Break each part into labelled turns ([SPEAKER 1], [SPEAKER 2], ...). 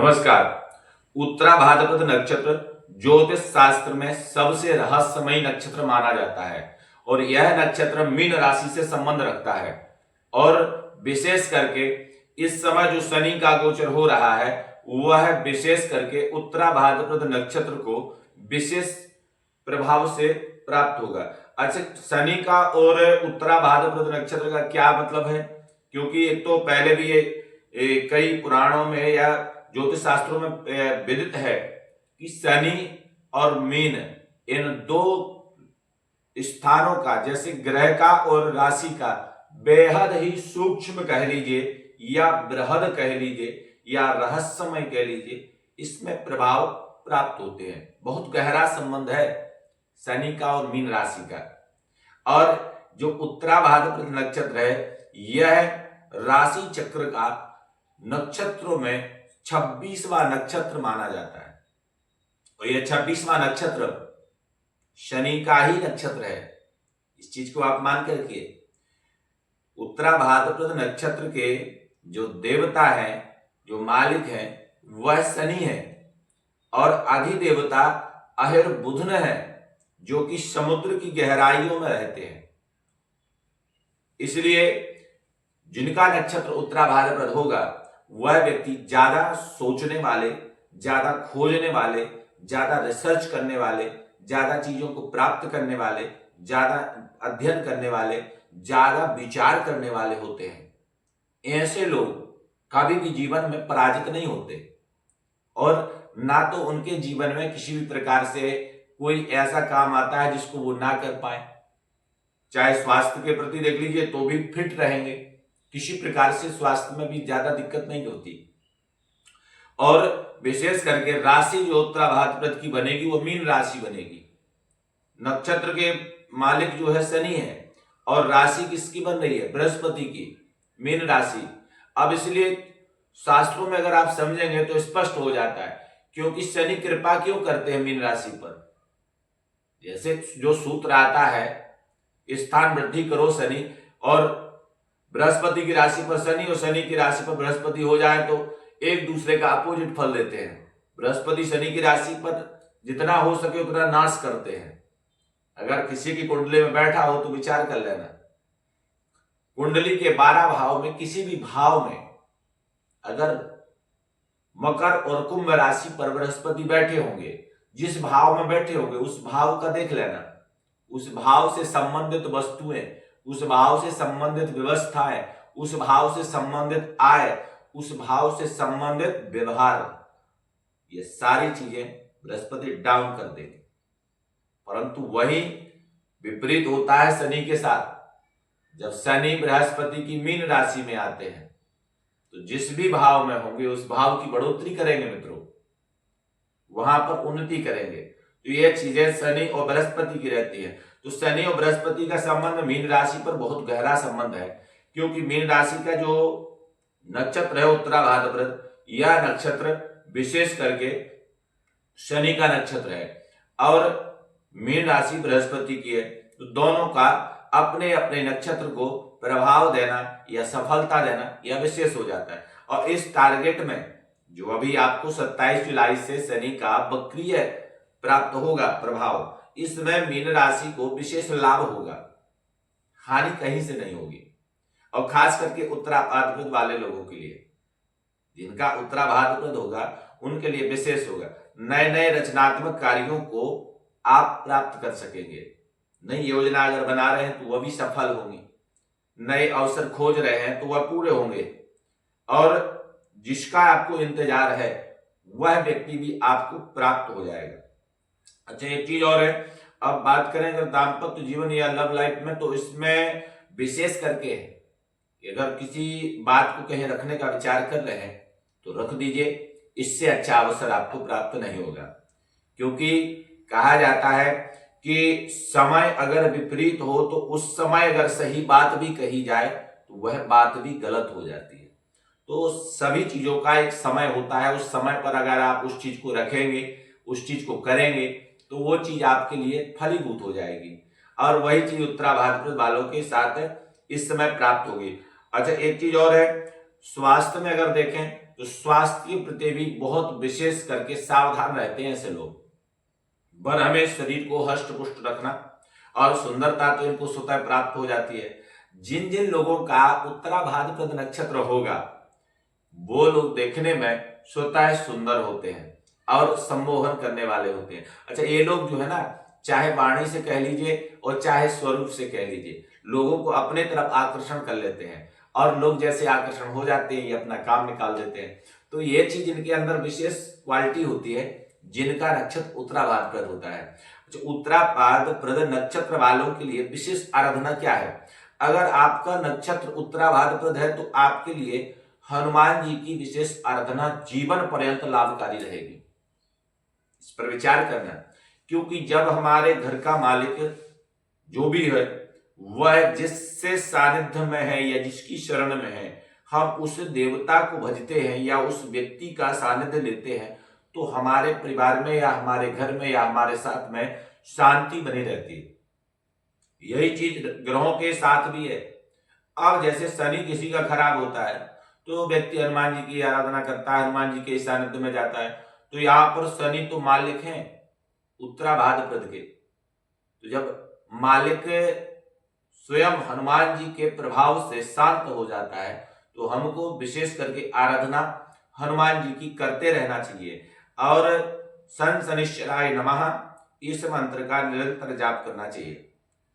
[SPEAKER 1] नमस्कार। उत्तरा भाद्रपद नक्षत्र ज्योतिष शास्त्र में सबसे रहस्यमयी नक्षत्र माना जाता है और यह नक्षत्र मीन राशि से संबंध रखता है। और विशेष करके इस समय जो शनि का गोचर हो रहा है वह विशेष करके उत्तरा भाद्रपद नक्षत्र को विशेष प्रभाव से प्राप्त होगा। अच्छा, शनि का और उत्तरा भाद्रपद नक्षत्र का क्या मतलब है? क्योंकि एक तो पहले भी कई पुराणों में या ज्योतिष शास्त्रों में विदित है कि शनि और मीन इन दो स्थानों का, जैसे ग्रह का और राशि का, बेहद ही सूक्ष्म कह लीजिए या बृहद कह लीजिए या रहस्यमय कह लीजिए, इसमें प्रभाव प्राप्त होते हैं। बहुत गहरा संबंध है शनि का और मीन राशि का। और जो उत्तरा भाद्रपद नक्षत्र है यह राशि चक्र का नक्षत्रों में 26वां नक्षत्र माना जाता है और यह 26वां नक्षत्र शनि का ही नक्षत्र है। इस चीज को आप मान कर रखिए। उत्तरा भाद्रपद नक्षत्र के जो देवता है, जो मालिक है, वह शनि है और अधिदेवता अहिर बुधन है, जो कि समुद्र की गहराइयों में रहते हैं। इसलिए जिनका नक्षत्र उत्तरा भाद्रपद होगा वह व्यक्ति ज्यादा सोचने वाले, ज्यादा खोजने वाले, ज्यादा रिसर्च करने वाले, ज्यादा चीजों को प्राप्त करने वाले, ज्यादा अध्ययन करने वाले, ज्यादा विचार करने वाले होते हैं। ऐसे लोग कभी भी जीवन में पराजित नहीं होते और ना तो उनके जीवन में किसी भी प्रकार से कोई ऐसा काम आता है जिसको वो ना कर पाए। चाहे स्वास्थ्य के प्रति देख लीजिए तो भी फिट रहेंगे, किसी प्रकार से स्वास्थ्य में भी ज्यादा दिक्कत नहीं होती। और विशेष करके राशि जो उत्तरा भाद्रपद की बनेगी वो मीन राशि बनेगी। नक्षत्र के मालिक जो है शनि है और राशि किसकी बन रही है? बृहस्पति की, मीन राशि। अब इसलिए शास्त्रों में अगर आप समझेंगे तो स्पष्ट हो जाता है, क्योंकि शनि कृपा क्यों करते हैं मीन राशि पर। जैसे जो सूत्र आता है, स्थान वृद्धि करो शनि, और बृहस्पति की राशि पर शनि और शनि की राशि पर बृहस्पति हो जाए तो एक दूसरे का अपोजिट फल देते हैं। बृहस्पति शनि की राशि पर जितना हो सके उतना नाश करते हैं। अगर किसी की कुंडली में बैठा हो तो विचार कर लेना, कुंडली के 12 भाव में किसी भी भाव में अगर मकर और कुंभ राशि पर बृहस्पति बैठे होंगे, जिस भाव में बैठे होंगे उस भाव का देख लेना। उस भाव से संबंधित वस्तुएं, उस भाव से संबंधित व्यवस्थाएं, उस भाव से संबंधित आय, उस भाव से संबंधित व्यवहार, ये सारी चीजें बृहस्पति डाउन कर देंगे। परंतु वही विपरीत होता है शनि के साथ। जब शनि बृहस्पति की मीन राशि में आते हैं तो जिस भी भाव में होंगे उस भाव की बढ़ोतरी करेंगे मित्रों, वहां पर उन्नति करेंगे। तो ये चीजें शनि और बृहस्पति की रहती है। तो शनि और बृहस्पति का संबंध मीन राशि पर बहुत गहरा संबंध है, क्योंकि मीन राशि का जो नक्षत्र है उत्तरा भाद्रपद, यह नक्षत्र विशेष करके शनि का नक्षत्र है और मीन राशि बृहस्पति की है। तो दोनों का अपने अपने नक्षत्र को प्रभाव देना या सफलता देना यह विशेष हो जाता है। और इस टारगेट में जो अभी आपको 27 जुलाई से शनि का वक्रीय प्राप्त होगा प्रभाव, इसमें मीन राशि को विशेष लाभ होगा, हानि कहीं से नहीं होगी। और खास करके उत्तरा भाद्रपद वाले लोगों के लिए, जिनका उत्तरा भाद्रपद होगा उनके लिए विशेष होगा। नए नए रचनात्मक कार्यों को आप प्राप्त कर सकेंगे। नई योजना अगर बना रहे हैं तो वह भी सफल होंगी, नए अवसर खोज रहे हैं तो वह पूरे होंगे, और जिसका आपको इंतजार है वह व्यक्ति भी आपको प्राप्त हो जाएगा। अच्छा, एक चीज और है, अब बात करें अगर दाम्पत्य जीवन या लव लाइफ में, तो इसमें विशेष करके है कि अगर किसी बात को कहीं रखने का विचार कर रहे हैं तो रख दीजिए, इससे अच्छा अवसर आपको प्राप्त नहीं होगा। क्योंकि कहा जाता है कि समय अगर विपरीत हो तो उस समय अगर सही बात भी कही जाए तो वह बात भी गलत हो जाती है। तो सभी चीजों का एक समय होता है, उस समय पर अगर आप उस चीज को रखेंगे, उस चीज को करेंगे तो वो चीज आपके लिए फलीभूत हो जाएगी। और वही चीज उत्तरा भाद्रपद वालों के साथ इस समय प्राप्त होगी। अच्छा, एक चीज और है, स्वास्थ्य में अगर देखें तो स्वास्थ्य के प्रति भी बहुत विशेष करके सावधान रहते हैं ऐसे लोग। पर हमें शरीर को हष्ट पुष्ट रखना और सुंदरता तो इनको स्वतः प्राप्त हो जाती है। जिन जिन लोगों का उत्तरा भाद्रपद नक्षत्र होगा वो लोग देखने में स्वतः सुंदर होते हैं और सम्मोहन करने वाले होते हैं। अच्छा, ये लोग जो है ना, चाहे वाणी से कह लीजिए और चाहे स्वरूप से कह लीजिए, लोगों को अपने तरफ आकर्षण कर लेते हैं और लोग जैसे आकर्षण हो जाते हैं ये अपना काम निकाल देते हैं। तो ये चीज इनके अंदर विशेष क्वालिटी होती है जिनका नक्षत्र उत्तरा भाद्रपद होता है। अच्छा, उत्तरा भाद्रपद नक्षत्र वालों के लिए विशेष आराधना क्या है? अगर आपका नक्षत्र उत्तरा भाद्रपद है तो आपके लिए हनुमान जी की विशेष आराधना जीवन पर्यंत लाभकारी रहेगी। इस पर विचार करना, क्योंकि जब हमारे घर का मालिक जो भी है वह जिससे सानिध्य में है या जिसकी शरण में है, हम उस देवता को भजते हैं या उस व्यक्ति का सानिध्य लेते हैं, तो हमारे परिवार में या हमारे घर में या हमारे साथ में शांति बनी रहती है। यही चीज ग्रहों के साथ भी है। अब जैसे शनि किसी का खराब होता है तो व्यक्ति हनुमान जी की आराधना करता है, हनुमान जी के सानिध्य में जाता है। तो यहाँ पर शनि तो मालिक हैं उत्तरा भाद्रपद के, तो जब मालिक स्वयं हनुमान जी के प्रभाव से शांत हो जाता है तो हमको विशेष करके आराधना हनुमान जी की करते रहना चाहिए और सन शनिश्चराय नमः इस मंत्र का निरंतर जाप करना चाहिए।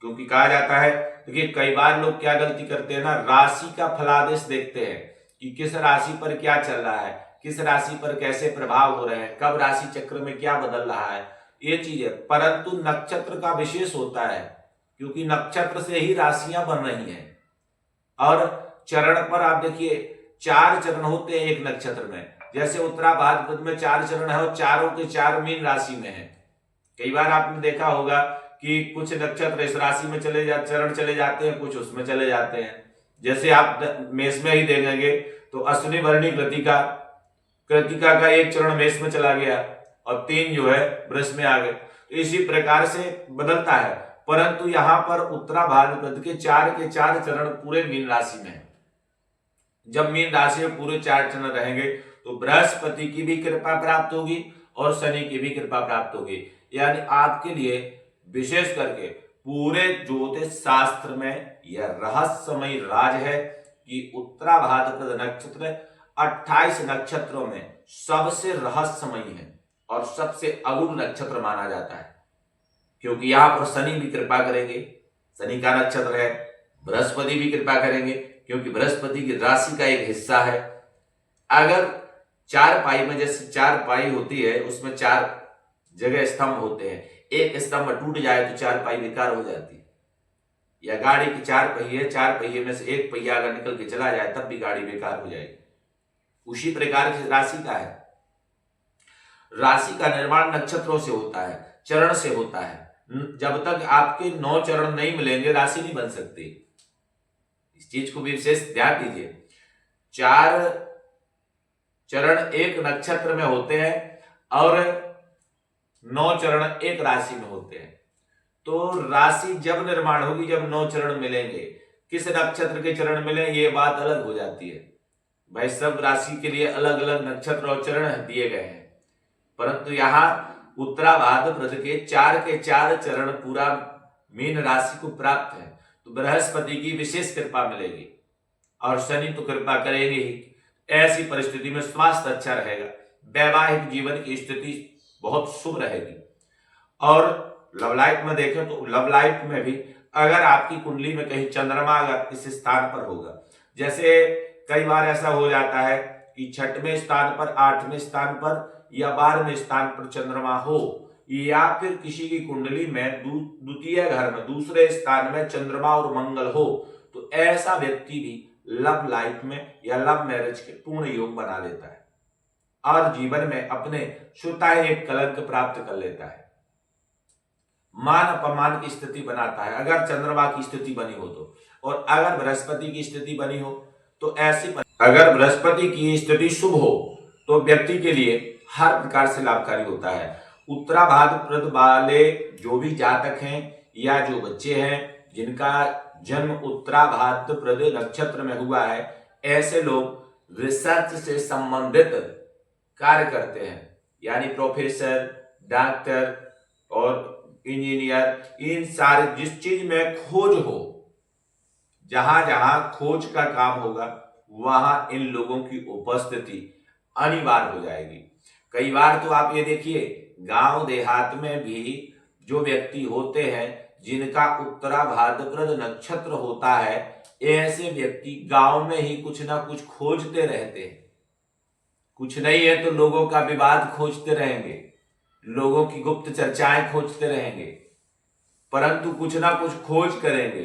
[SPEAKER 1] क्योंकि कहा जाता है, देखिए कई बार लोग क्या गलती करते हैं ना, राशि का फलादेश देखते हैं कि किस राशि पर क्या चल रहा है, किस राशि पर कैसे प्रभाव हो रहे हैं, कब राशि चक्र में क्या बदल रहा है, ये चीज है। परंतु नक्षत्र का विशेष होता है, क्योंकि नक्षत्र से ही राशियां बन रही हैं। और चरण पर आप देखिए 4 चरण होते हैं एक नक्षत्र में। जैसे उत्तरा भाद्रपद में 4 चरण है और चारों के 4 मीन राशि में है। कई बार आपने देखा होगा कि कुछ नक्षत्र इस राशि में चरण चले जाते हैं, कुछ उसमें चले जाते हैं। जैसे आप मेष में ही देखेंगे तो अश्विनी भरणी कृतिका का एक चरण मेष में चला गया और 3 जो है वृष में आ गए। तो इसी प्रकार से बदलता है। परंतु यहाँ पर उत्तरा भाद्रपद के 4 के 4 चरण पूरे मीन राशि में है। जब मीन राशि में पूरे 4 चरण रहेंगे तो बृहस्पति की भी कृपा प्राप्त होगी और शनि की भी कृपा प्राप्त होगी। यानी आपके लिए विशेष करके पूरे ज्योतिष शास्त्र में यह रहस्यमय राज है कि उत्तरा भाद्रपद नक्षत्र 28 नक्षत्रों में सबसे रहस्यमय है और सबसे अगुण नक्षत्र माना जाता है। क्योंकि यहां पर शनि भी कृपा करेंगे, शनि का नक्षत्र है, बृहस्पति भी कृपा करेंगे क्योंकि बृहस्पति की राशि का एक हिस्सा है। अगर 4 पाई में जैसे 4 पाई होती है उसमें 4 जगह स्तंभ होते हैं, एक स्तंभ टूट जाए तो 4 पाई बेकार हो जाती है। या गाड़ी की 4 पहिए, 4 पहिए में से एक पहिया अगर निकल के चला जाए तब भी गाड़ी बेकार हो जाएगी। उसी प्रकार की राशि का है। राशि का निर्माण नक्षत्रों से होता है, चरण से होता है। जब तक आपके 9 चरण नहीं मिलेंगे राशि नहीं बन सकती। इस चीज को भी विशेष ध्यान दीजिए। 4 चरण एक नक्षत्र में होते हैं और 9 चरण एक राशि में होते हैं। तो राशि जब निर्माण होगी जब 9 चरण मिलेंगे। किस नक्षत्र के चरण मिले ये बात अलग हो जाती है। भाई सब राशि के लिए अलग अलग नक्षत्र और चरण दिए गए हैं, परंतु यहाँ उत्तरा भाद्रपद के 4 के 4 चरण पूरा मीन राशि को प्राप्त है। तो बृहस्पति की विशेष कृपा मिलेगी और शनि तो कृपा करेंगे ही। ऐसी परिस्थिति में स्वास्थ्य अच्छा रहेगा, वैवाहिक जीवन की स्थिति बहुत शुभ रहेगी। और लव लाइफ में देखें तो लव लाइफ में भी अगर आपकी कुंडली में कहीं चंद्रमा अगर इस स्थान पर होगा, जैसे कई बार ऐसा हो जाता है कि 6वें स्थान पर, 8वें स्थान पर या 12वें स्थान पर चंद्रमा हो, या फिर किसी की कुंडली में द्वितीय घर में दूसरे स्थान में चंद्रमा और मंगल हो, तो ऐसा व्यक्ति भी लव लाइफ में या लव मैरिज के पूर्ण योग बना लेता है और जीवन में अपने स्वतः एक कलंक प्राप्त कर लेता है, मान अपमान की स्थिति बनाता है अगर चंद्रमा की स्थिति बनी हो तो। और अगर बृहस्पति की स्थिति बनी हो तो अगर बृहस्पति की स्थिति शुभ हो तो व्यक्ति के लिए हर प्रकार से लाभकारी होता है। उत्तरा भाद्रपद वाले जो भी जातक हैं या जो बच्चे हैं जिनका जन्म उत्तरा भाद्रपद नक्षत्र में हुआ है, ऐसे लोग रिसर्च से संबंधित कार्य करते हैं, यानी प्रोफेसर, डॉक्टर और इंजीनियर, इन सारे जिस चीज में खोज हो, जहां जहां खोज का काम होगा वहां इन लोगों की उपस्थिति अनिवार्य हो जाएगी। कई बार तो आप ये देखिए, गांव देहात में भी जो व्यक्ति होते हैं जिनका उत्तरा भाद्रपद नक्षत्र होता है, ऐसे व्यक्ति गांव में ही कुछ ना कुछ खोजते रहते हैं। कुछ नहीं है तो लोगों का विवाद खोजते रहेंगे, लोगों की गुप्त चर्चाएं खोजते रहेंगे, परंतु कुछ ना कुछ खोज करेंगे।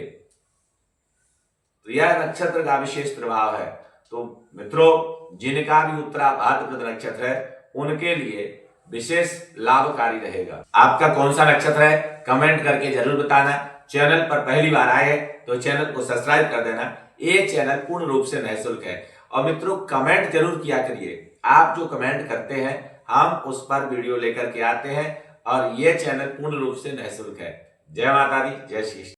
[SPEAKER 1] तो यह नक्षत्र का विशेष प्रभाव है। तो मित्रों, जिनका भी उत्तरा भाद्रपद नक्षत्र है उनके लिए विशेष लाभकारी रहेगा। आपका कौन सा नक्षत्र है कमेंट करके जरूर बताना। चैनल पर पहली बार आए हैं तो चैनल को सब्सक्राइब कर देना। ये चैनल पूर्ण रूप से निःशुल्क है। और मित्रों, कमेंट जरूर किया करिए। आप जो कमेंट करते हैं हम उस पर वीडियो लेकर के आते हैं, और ये चैनल पूर्ण रूप से निःशुल्क है। जय माता दी, जय श्री कृष्ण।